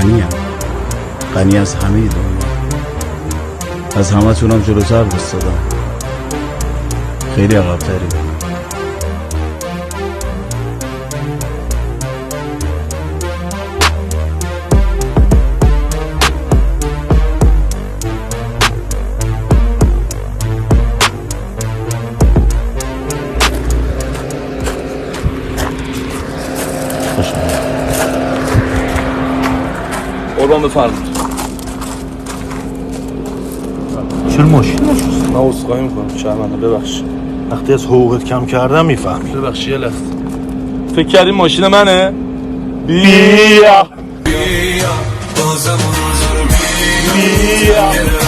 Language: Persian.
غنیم، غنی از همه دنیا. از همه تونم جلوتر بستادم، خیلی عقب‌تری. قربان بفرمایید. چرا ماشین نشست؟ من عذرخواهی میکنم شرمنده، ببخشید. وقتی از حقوقت کم کردم میفهمی. ببخشید یه لحظه. فکر کردی ماشین منه؟ بیا بازم بیا